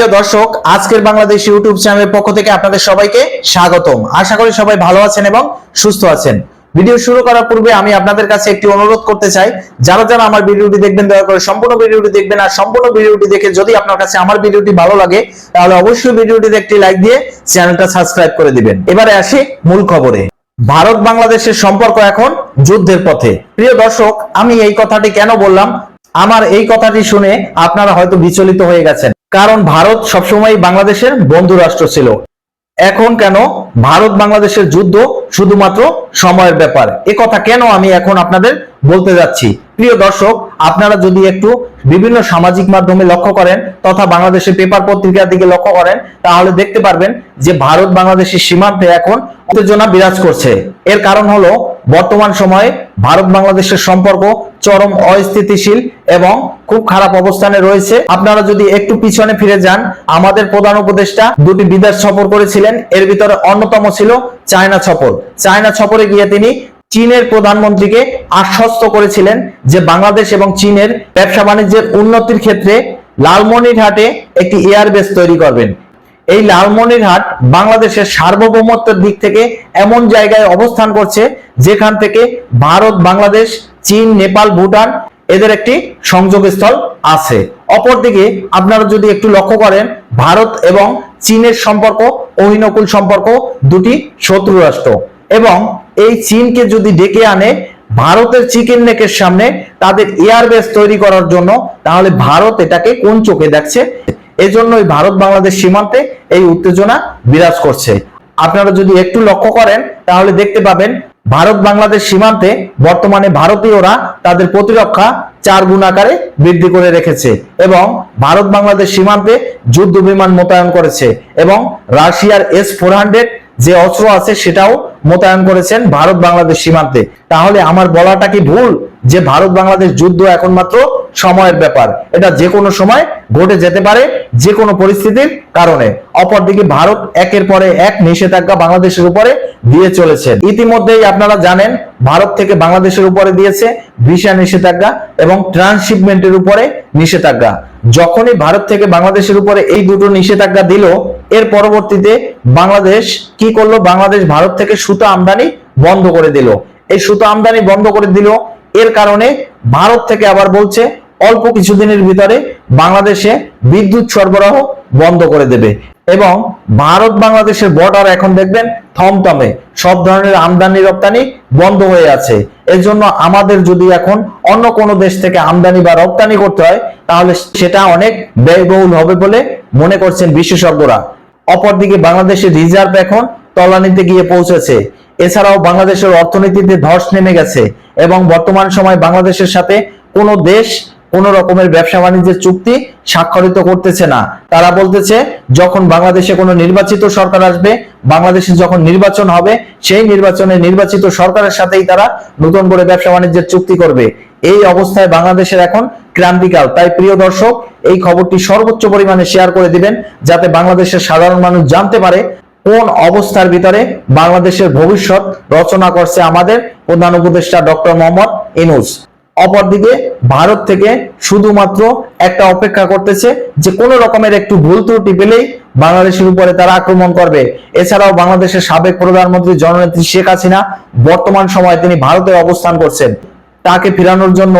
প্রিয় দর্শক, আজকের বাংলাদেশ ইউটিউব চ্যানেলের পক্ষ থেকে আপনাদের সবাইকে স্বাগতম। আশা করি সবাই ভালো আছেন এবং সুস্থ আছেন। ভিডিও শুরু করার পূর্বে আমি আপনাদের কাছে একটি অনুরোধ করতে চাই, যারা যারা আমার ভিডিওটি দেখবেন দয়া করে সম্পূর্ণ ভিডিওটি দেখবেন। আর সম্পূর্ণ ভিডিওটি দেখে যদি আপনার কাছে আমার ভিডিওটি ভালো লাগে তাহলে অবশ্যই ভিডিওটিতে একটি লাইক দিয়ে চ্যানেলটা সাবস্ক্রাইব করে দিবেন। এবারে আসি মূল খবরে। ভারত বাংলাদেশের সম্পর্ক এখন যুদ্ধের পথে। প্রিয় দর্শক, আমি এই কথাটি কেন বললাম? আমার এই কথাটি শুনে আপনারা হয়তো বিচলিত হয়ে গেছেন, কারণ ভারত সবসময় বাংলাদেশের বন্ধু রাষ্ট্র ছিল। এখন কেন ভারত বাংলাদেশের যুদ্ধ শুধুমাত্র সময়ের ব্যাপার? এ কথা কেন আমি এখন আপনাদের বলতে যাচ্ছি। প্রিয় দর্শক, আপনারা যদি একটু বিভিন্ন সামাজিক মাধ্যমে লক্ষ্য করেন তথা বাংলাদেশের পেপার পত্রিকার দিকে লক্ষ্য করেন তাহলে দেখতে পারবেন যে ভারত বাংলাদেশের সীমান্তে এখন উত্তেজনা বিরাজ করছে। এর কারণ হলো বর্তমান সময়ে ভারত বাংলাদেশের সম্পর্ক চরম অস্থিতিশীল এবং খুব খারাপ অবস্থানে রয়েছে। আপনারা যদি একটু পিছনে ফিরে যান, আমাদের প্রধান উপদেষ্টা দুটি বিদেশ সফর করেছিলেন। এর ভিতরে অন্যতম ছিল চায়না সফর। চায়না সফরে গিয়ে তিনি চীনের প্রধানমন্ত্রীকে আশ্বস্ত করেছিলেন যে বাংলাদেশ এবং চীনের ব্যবসা বাণিজ্যের উন্নতির ক্ষেত্রে লালমনিরহাটে একটি এয়ারবেস তৈরি করবেন। এই লালমনিরহাট বাংলাদেশের সার্বভৌমত্বের দিক থেকে এমন জায়গায় অবস্থান করছে যেখান থেকে ভারত, বাংলাদেশ, চীন, নেপাল, ভুটান এদের একটি সংযোগস্থল আছে। অপরদিকে আপনারা যদি একটু লক্ষ্য করেন, ভারত এবং চীনের সম্পর্ক অহিনকুল সম্পর্ক, দুটি শত্রু রাষ্ট্র। এবং এই চীনকে যদি ডেকে আনে ভারতের চিকেন নেকের সামনে তাদের এয়ারবেস তৈরি করার জন্য, তাহলে ভারত এটাকে কোন চোখে দেখছে? এজন্যই ভারত বাংলাদেশ সীমান্তে এই উত্তেজনা বিরাজ করছে। আপনারা যদি একটু লক্ষ্য করেন তাহলে দেখতে পাবেন ভারত বাংলাদেশ সীমান্তে বর্তমানে ভারতীয়রা তাদের প্রতিরক্ষা 4 গুণ আকারে বৃদ্ধি করে রেখেছে এবং ভারত বাংলাদেশ সীমান্তে যুদ্ধ বিমান মোতায়েন করেছে এবং রাশিয়ার S-400 যে অস্ত্র আছে সেটাও মোতায়েন করেছেন ভারত বাংলাদেশ সীমান্তে। তাহলে আমার বলাটা কি ভুল যে ভারত বাংলাদেশ যুদ্ধ এখন মাত্র সময়ের ব্যাপার? এটা যে কোনো সময় ঘটে যেতে পারে, যে কোনো পরিস্থিতির কারণে। অপরদিকে ভারত একের পরে এক নিষেধাজ্ঞা বাংলাদেশের উপরে দিয়ে চলেছে। ইতিমধ্যেই আপনারা জানেন ভারত থেকে বাংলাদেশের উপরে দিয়েছে ভিসা নিষেধাজ্ঞা এবং ট্রান্সশিপমেন্টের উপরে নিষেধাজ্ঞা। যখনই ভারত থেকে বাংলাদেশের উপরে এই দুটো নিষেধাজ্ঞা দিল, এর পরবর্তীতে বাংলাদেশ কি করলো? বাংলাদেশ ভারত থেকে সুতা আমদানি বন্ধ করে দিল। এই সুতা আমদানি বন্ধ করে দিল, এর কারণে ভারত থেকে আবার বলছে অল্প কিছুদিনের ভিতরে বাংলাদেশে বিদ্যুৎ সরবরাহ বন্ধ করে দেবে এবং ভারত বাংলাদেশের বর্ডার এখন দেখবেন থমথমে, সব ধরনের আমদানি রপ্তানি বন্ধ হয়ে আছে। এর জন্য আমাদের যদি এখন অন্য কোনো দেশ থেকে আমদানি বা রপ্তানি করতে হয় তাহলে সেটা অনেক ব্যয়বহুল হবে বলে মনে করছেন বিশেষজ্ঞরা। অপরদিকে বাংলাদেশের রিজার্ভ এখন তলানিতে গিয়ে পৌঁছেছে। এছাড়াও বাংলাদেশের অর্থনীতিতে ধস নেমে গেছে এবং বর্তমান সময় বাংলাদেশের সাথে কোনো দেশ কোন রকমের ব্যবসা বাণিজ্যের চুক্তি স্বাক্ষরিত করতেছে না। তারা বলতেছে যখন বাংলাদেশে কোনো নির্বাচিত সরকার আসবে, বাংলাদেশে যখন নির্বাচন হবে, সেই নির্বাচনে নির্বাচিত সরকারের সাথেই তারা নতুন করে ব্যবসা বাণিজ্যের চুক্তি করবে। এই অবস্থায় বাংলাদেশের এখন ক্রান্তিকাল। তাই প্রিয় দর্শক, এই খবরটি সর্বোচ্চ পরিমাণে শেয়ার করে দিবেন যাতে বাংলাদেশের সাধারণ মানুষ জানতে পারে কোন অবস্থার ভিতরে বাংলাদেশের ভবিষ্যৎ রচনা করছে আমাদের প্রধান উপদেষ্টা ডক্টর মোহাম্মদ ইউনূস। অপরদিকে ভারত থেকে শুধুমাত্র একটা অপেক্ষা করতেছে যে কোন রকমের একটু ভুল ত্রুটি পেলেই বাংলাদেশের উপরে তারা আক্রমণ করবে। এছাড়াও বাংলাদেশের সাবেক প্রধানমন্ত্রী জননেত্রী শেখ হাসিনা বর্তমান সময়ে তিনি ভারতে অবস্থান করছেন। তাকে ফেরানোর জন্য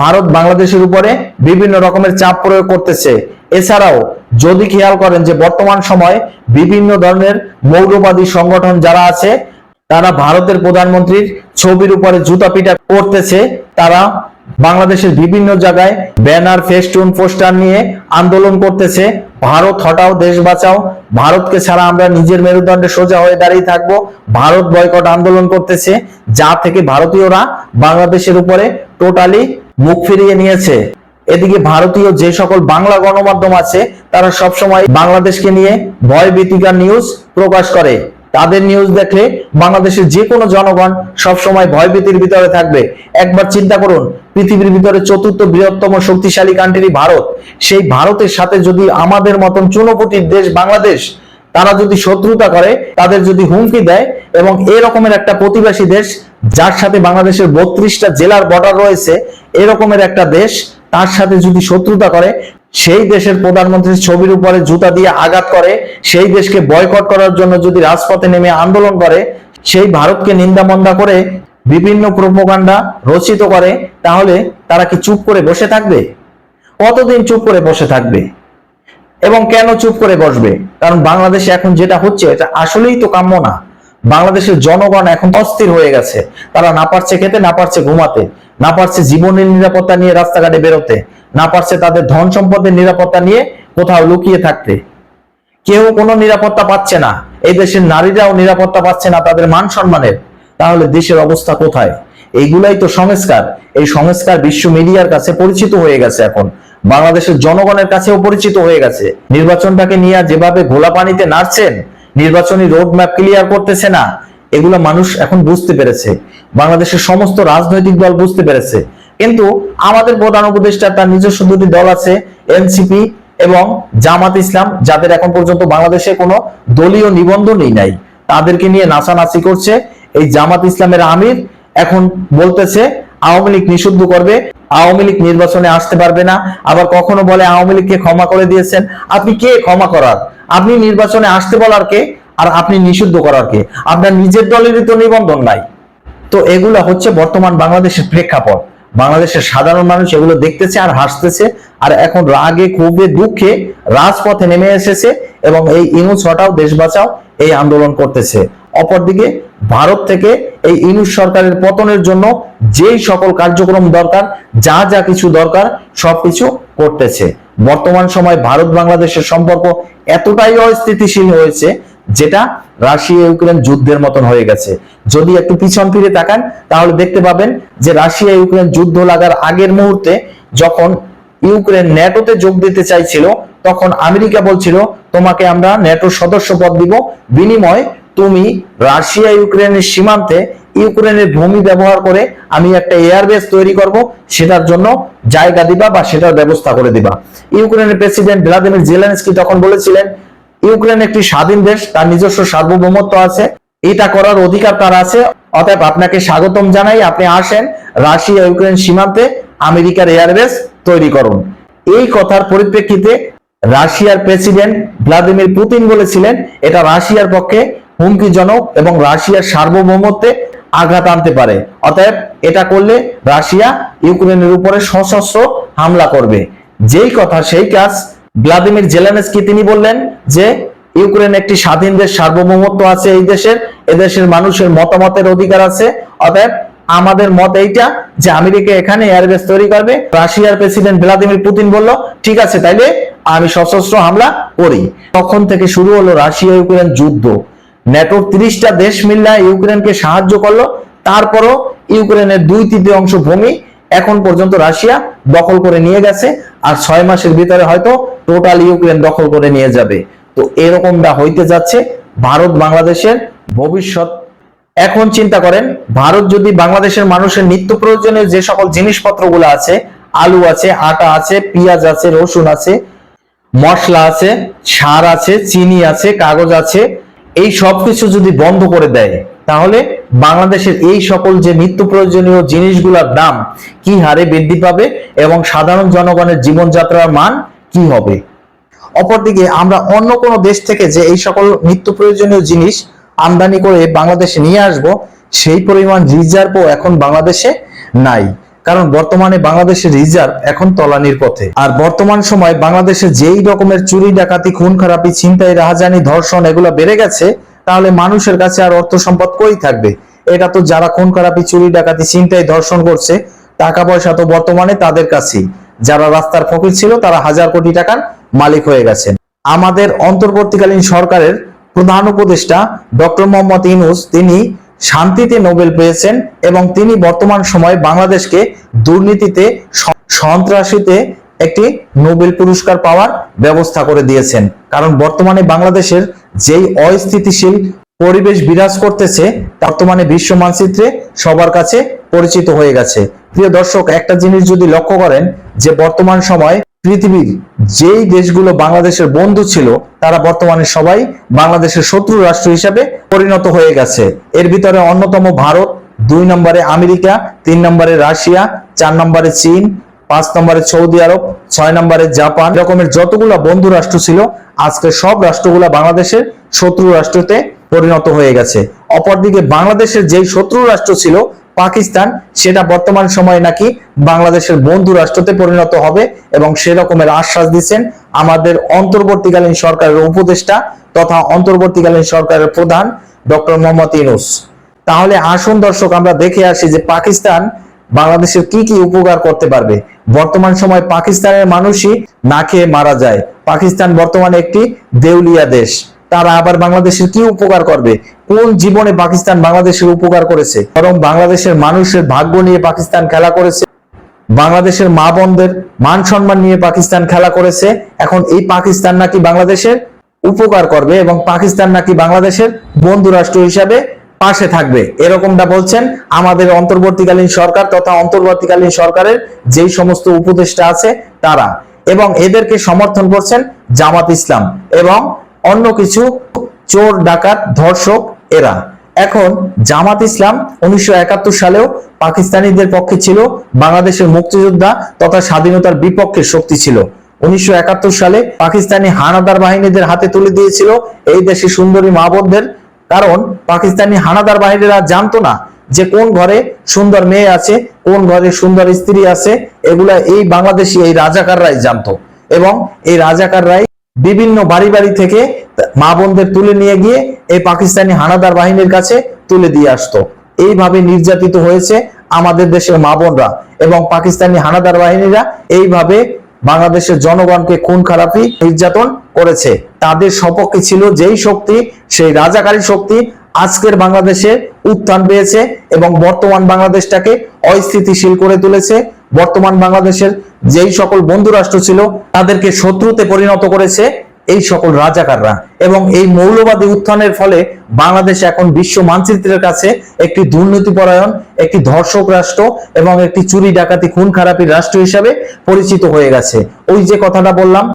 ভারত বাংলাদেশের উপরে বিভিন্ন রকমের চাপ প্রয়োগ করতেছে। এছাড়াও যদি খেয়াল করেন যে বর্তমান সময় বিভিন্ন ধরনের মৌলবাদী সংগঠন যারা আছে তারা ভারতের প্রধানমন্ত্রীর ছবির উপরে জুতা পিটা করতেছে। তারা বাংলাদেশের বিভিন্ন জায়গায় ব্যানার, ফেস্টুন, পোস্টার নিয়ে আন্দোলন করতেছে। ভারত হটাও, দেশ বাঁচাও, ভারতকে ছাড়া আমরা নিজের মেরুদণ্ডে সোজা হয়ে দাঁড়িয়ে থাকবো, ভারত বয়কট আন্দোলন করতেছে, যা থেকে ভারতীয়রা বাংলাদেশের উপরে টোটালি মুখ ফিরিয়ে নিয়েছে। এদিকে ভারতীয় যে সকল বাংলা গণমাধ্যম আছে তারা সবসময় বাংলাদেশকে নিয়ে ভয় ভীতিকর নিউজ প্রকাশ করে। তাদের নিউজ দেখলে বাংলাদেশের যে কোনো জনগণ সবসময় ভয়ভীতির ভিতরে থাকবে। একবার চিন্তা করুন, পৃথিবীর ভিতরে 4র্থ বৃহত্তম শক্তিশালী কান্ট্রি ভারত, সেই ভারতের সাথে যদি আমাদের মতন চুনোপুটির দেশ বাংলাদেশ তারা যদি শত্রুতা করে, তাদের যদি হুমকি দেয় এবং এরকমের একটা প্রতিবেশী দেশ যার সাথে বাংলাদেশের 32টা জেলার বর্ডার রয়েছে, এরকমের একটা দেশ তার সাথে যদি শত্রুতা করে সেই দেশের প্রধানমন্ত্রীর ছবির উপরে জুতা দিয়ে আঘাত করে, সেই দেশকে বয়কট করার জন্য যদি রাজপথে নেমে আন্দোলন করে, সেই ভারতকে নিন্দামন্দা করে বিভিন্ন প্রোপাগান্ডা রচিত করে, তাহলে তারা কি চুপ করে বসে থাকবে? কতদিন চুপ করে বসে থাকবে? এবং কেন চুপ করে বসবে? কারণ বাংলাদেশে এখন যেটা হচ্ছে এটা আসলেই তো কাম্য না। বাংলাদেশের জনগণ এখন অস্থির হয়ে গেছে। তারা না পারছে খেতে, না পারছে ঘুমাতে, না পারছে জীবনের নিরাপত্তা নিয়ে রাস্তাঘাটে বেরোতে, না পারছে তাদের ধন সম্পদের নিরাপত্তা নিয়ে কোথাও লুকিয়ে থাকতে। কেউ কোনো নিরাপত্তা পাচ্ছে না। এই দেশের নারীরাও নিরাপত্তা পাচ্ছে না তাদের মান সম্মানের। তাহলে দেশের অবস্থা কোথায়? এইগুলাই তো সংস্কার। এই সংস্কার বিশ্ব মিডিয়ার কাছে পরিচিত হয়ে গেছে, এখন বাংলাদেশের জনগণের কাছেও পরিচিত হয়ে গেছে। নির্বাচনটাকে নিয়ে যেভাবে ঘোলা পানিতে নাড়ছেন, নির্বাচনী রোড ম্যাপ ক্লিয়ার করতেছে না, এগুলো মানুষ এখন বুঝতে পেরেছে। বাংলাদেশের সমস্ত রাজনৈতিক দল বুঝতে পেরেছে। কিন্তু আমাদের প্রধান উপদেষ্টা তার নিজস্ব দুটি দল আছে, এনসিপি এবং জামাত ইসলাম, যাদের এখন পর্যন্ত বাংলাদেশে কোনো দলীয় নিবন্ধনই নাই, তাদেরকে নিয়ে নাচানাচি করছে। এই জামাত ইসলামের আমির এখন বলতেছে আওয়ামী লীগ নিষিদ্ধ করবে, আওয়ামী লীগ নির্বাচনে আসতে পারবে না। আবার কখনো বলে আওয়ামী লীগকে ক্ষমা করে দিয়েছেন। আপনি কে ক্ষমা করার? আপনি নির্বাচনে আসতে বলার কে? আর আপনি নিষিদ্ধ করার কে? আপনার নিজের দলেরই তো নিবন্ধন নাই। তো এগুলা হচ্ছে বর্তমান বাংলাদেশের প্রেক্ষাপট। বাংলাদেশের সাধারণ মানুষ এগুলো দেখতেছে আর হাসতেছে, আর এখন রাগে ক্ষোভে দুঃখে রাজপথে নেমে এসেছে এবং এই ইনুস হটাও দেশ বাঁচাও এই আন্দোলন করতেছে। অপরদিকে ভারত থেকে এই ইনুস সরকারের পতনের জন্য যেই সকল কার্যক্রম দরকার, যা যা কিছু দরকার সবকিছু করতেছে। বর্তমান সময় ভারত বাংলাদেশের সম্পর্ক এতটাই অস্থিতিশীল হয়েছে, যেটা রাশিয়া ইউক্রেন যুদ্ধের মতন হয়ে গেছে। যদি একটু পিছন ফিরে তাকান তাহলে দেখতে পাবেন যে রাশিয়া ইউক্রেন যুদ্ধ লাগার আগের মুহূর্তে যখন ইউক্রেন ন্যাটোতে যোগ দিতে চাইছিল, তখন আমেরিকা বলছিল তোমাকে আমরা ন্যাটোর সদস্য পদ দিব, বিনিময় তুমি রাশিয়া ইউক্রেনের সীমান্তে ইউক্রেনের ভূমি ব্যবহার করে আমি একটা এয়ারবেস তৈরি করব, সেটার জন্য জায়গা দিবা বা সেটার ব্যবস্থা করে দিবা। ইউক্রেনের প্রেসিডেন্ট ভ্লাদিমির জেলেনস্কি তখন বলেছিলেন ইউক্রেন একটি স্বাধীন দেশ, তার নিজস্ব সার্বভৌমত্ব আছে, এটা করার অধিকার তার আছে, অতএব আপনাকে স্বাগতম জানাই, আপনি আসেন রাশিয়া ইউক্রেন সীমান্তে আমেরিকার এয়ারবেস তৈরি করুন। এই কথার পরিপ্রেক্ষিতে রাশিয়ার প্রেসিডেন্ট ভ্লাদিমির পুতিন বলেছিলেন এটা রাশিয়ার পক্ষে হুমকিজনক এবং রাশিয়ার সার্বভৌমত্বে আঘাত আনতে পারে, অতএব এটা করলে রাশিয়া ইউক্রেনের উপরে সশস্ত্র হামলা করবে। যেই কথা সেই কাজ। ভ্লাদিমির জেলেনস্কি তিনি বললেন যে ইউক্রেন একটি স্বাধীন দেশ, সার্বভৌমত্ব আছে এই দেশের, এদেশের মানুষের মতামতের অধিকার আছে, অতএব আমাদের মত এইটা যে আমেরিকা এখানে এয়ারবেস তৈরি করবে। রাশিয়ার প্রেসিডেন্ট ভ্লাদিমির পুতিন বলল ঠিক আছে, তাইলে আমি সশস্ত্র হামলা করি। তখন থেকে শুরু হলো রাশিয়া ইউক্রেন যুদ্ধ। ন্যাটোর 30টা দেশ মিলে ইউক্রেনকে সাহায্য করলো, তারপরও ইউক্রেনের 2/3 ভূমি এখন পর্যন্ত রাশিয়া দখল করে নিয়ে গেছে, আর 6 মাসের ভিতরে হয়তো টোটাল ইউক্রেন দখল করে নিয়ে যাবে। তো এরকমটা হইতে যাচ্ছে ভারত বাংলাদেশের ভবিষ্যৎ। এখন চিন্তা করেন, ভারত যদি বাংলাদেশের মানুষের নিত্য প্রয়োজনীয় যে সকল জিনিসপত্রগুলো আছে, আলু আছে, আটা আছে, পেঁয়াজ আছে, রসুন আছে, মশলা আছে, সার আছে, চিনি আছে, কাগজ আছে, এই সবকিছু যদি বন্ধ করে দেয়, তাহলে বাংলাদেশের এই সকল যে নিত্য প্রয়োজনীয় জিনিসগুলোর দাম কি হারে বৃদ্ধি পাবে এবং সাধারণ জনগণের জীবনযাত্রার মান কি হবে। অপরদিকে আমরা অন্য কোনো দেশ থেকে যে এই সকল নিত্য প্রয়োজনীয় জিনিস আমদানি করে বাংলাদেশে নিয়ে আসব, সেই পরিমাণ রিজার্ভও এখন বাংলাদেশে নাই। কারণ বর্তমানে বাংলাদেশের রিজার্ভ এখন তলানির পথে। আর বর্তমান সময় বাংলাদেশে যেই রকমের চুরি ডাকাতি, খুন খারাপি, ছিনতাই, রাহাজানি, ধর্ষণ এগুলো বেড়ে গেছে, তাহলে মানুষের কাছে আর অর্থ সম্পদ কই থাকবে? এটা তো যারা খুন খারাপি, চুরি ডাকাতি, ছিনতাই, ধর্ষণ করছে, টাকা পয়সা তো বর্তমানে তাদের কাছেই। যারা রাস্তার ফকির ছিল তারা হাজার কোটি টাকার মালিক হয়ে গেছেন। আমাদের অন্তর্বর্তীকালীন সরকারের প্রধান উপদেষ্টা ডক্টর মোহাম্মদ ইউনূস, তিনি শান্তিতে নোবেল পেয়েছেন এবং তিনি বর্তমান সময়ে বাংলাদেশকে দুর্নীতিতে, সন্ত্রাসীতে একটি নোবেল পুরস্কার পাওয়ার ব্যবস্থা করে দিয়েছেন। কারণ বর্তমানে বাংলাদেশের যেই অস্থিতিশীল পরিবেশ বিরাজ করতেছে, বর্তমানে বিশ্ব মানচিত্রে সবার কাছে পরিচিত হয়ে গেছে। প্রিয় দর্শক, একটা জিনিস যদি লক্ষ্য করেন যে বর্তমান সময় পৃথিবীর যেই দেশগুলো বাংলাদেশের বন্ধু ছিল, তারা বর্তমানে সবাই বাংলাদেশের শত্রু রাষ্ট্র হিসেবে পরিণত হয়ে গেছে। এর ভিতরে অন্যতম ভারত, 2 নম্বরে আমেরিকা, 3 নম্বরে রাশিয়া, 4 নম্বরে চীন, 5 নম্বরে সৌদি আরব, 6 নম্বরে জাপান, এরকমের যতগুলো বন্ধু রাষ্ট্র ছিল আজকে সব রাষ্ট্রগুলা বাংলাদেশের শত্রু রাষ্ট্রতে পরিণত হয়ে গেছে। অপরদিকে বাংলাদেশের যেই শত্রু রাষ্ট্র ছিল পাকিস্তান, সেটা বর্তমান সময়ে নাকি বাংলাদেশের বন্ধু রাষ্ট্রতে পরিণত হবে এবং সেরকমের আশ্বাস দিচ্ছেন আমাদের অন্তর্বর্তীকালীন সরকারের উপদেষ্টা তথা অন্তর্বর্তীকালীন সরকারের প্রধান ডক্টর মোহাম্মদ ইউনূস। তাহলে আসুন দর্শক আমরা দেখে আসি যে পাকিস্তান বাংলাদেশের কি কি উপকার করতে পারবে। বর্তমান সময় পাকিস্তানের মানুষই না খেয়ে মারা যায়। পাকিস্তান বর্তমানে একটি দেউলিয়া দেশ, তারা আবার বাংলাদেশের কি উপকার করবে? কোন জীবনে পাকিস্তান বাংলাদেশের উপকার করেছে? বরং বাংলাদেশের মানুষের ভাগ্য নিয়ে পাকিস্তান খেলা করেছে, বাংলাদেশের মা বোনদের মান সম্মান নিয়ে পাকিস্তান খেলা করেছে। এখন এই পাকিস্তান নাকি বাংলাদেশের উপকার করবে এবং পাকিস্তান নাকি বাংলাদেশের বন্ধু রাষ্ট্র হিসাবে পাশে থাকবে, এরকমটা বলছেন আমাদের অন্তর্বর্তীকালীন সরকার তথা অন্তর্বর্তীকালীন সরকারের যেই সমস্ত উপদেষ্টা আছে তারা, এবং এদেরকে সমর্থন করছেন জামাত ইসলাম এবং অন্য কিছু চোর ডাকাত ধর্ষক এরা। এখন জামাত ইসলাম 1971 সালেও পাকিস্তানিদের পক্ষে ছিল, বাংলাদেশের মুক্তিযোদ্ধা তথা স্বাধীনতার বিপক্ষের শক্তি ছিল। 1971 সালে পাকিস্তানি হানাদার বাহিনীদের হাতে তুলে দিয়েছিল এই দেশে সুন্দরী মা বোনদের, কারণ পাকিস্তানি হানাদার বাহিনীরা জানতো না যে কোন ঘরে সুন্দর মেয়ে আছে, কোন ঘরে সুন্দর স্ত্রী আছে, এগুলা এই বাংলাদেশি এই রাজাকাররাই জানতো এবং এই রাজাকাররাই বিভিন্ন বাড়ি বাড়ি থেকে মা বোনদের তুলে নিয়ে গিয়ে এই পাকিস্তানি হানাদার বাহিনীর কাছে তুলে দিয়ে আসতো। এইভাবে নির্যাতিত হয়েছে আমাদের দেশের মা বোনরা এবং পাকিস্তানি হানাদার বাহিনীরা এইভাবে বাংলাদেশের জনগণকে খুন খারাপি নির্যাতন করেছে। তাদের সপক্ষে ছিল যেই শক্তি, সেই রাজাকারী শক্তি আজকের বাংলাদেশে উত্থান পেয়েছে এবং বর্তমান বাংলাদেশটাকে অস্থিতিশীল করে তুলেছে। বর্তমান বাংলাদেশের যেই সকল বন্ধু রাষ্ট্র ছিল তাদেরকে শত্রুতে পরিণত করেছে এই সকল রাজাকাররা, এবং এই মৌলবাদী উত্থানের ফলে বাংলাদেশ এখন বিশ্ব মানচিত্রের কাছে একটি দুর্নীতিপরায়ণ, একটি ধর্ষক রাষ্ট্র এবং একটি চুরি ডাকাতি খুন খারাপির রাষ্ট্র হিসাবে পরিচিত হয়ে গেছে। ওই যে কথাটা বললাম,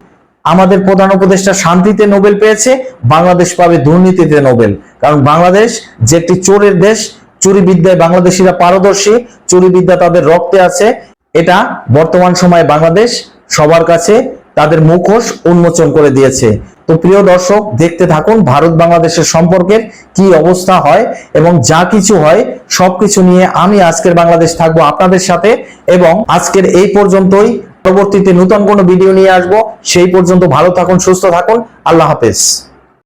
আমাদের প্রধান উপদেষ্টা শান্তিতে নোবেল পেয়েছে, বাংলাদেশ পাবে দুর্নীতিতে নোবেল, কারণ বাংলাদেশ যে একটি চোরের দেশ, চুরি বিদ্যায় বাংলাদেশিরা পারদর্শী, চুরি বিদ্যা তাদের রক্তে আছে, এটা বর্তমান সময়ে বাংলাদেশ সবার কাছে তাদের মুখোশ উন্মোচন করে দিয়েছে। তো প্রিয় দর্শক, দেখতে থাকুন ভারত বাংলাদেশের সম্পর্কের কি অবস্থা হয় এবং যা কিছু হয় সবকিছু নিয়ে আমি আজকের বাংলাদেশ থাকবো আপনাদের সাথে। এবং আজকের এই পর্যন্তই, পরবর্তীতে নতুন কোনো ভিডিও নিয়ে আসবো। সেই পর্যন্ত ভালো থাকুন, সুস্থ থাকুন, আল্লাহ হাফেজ।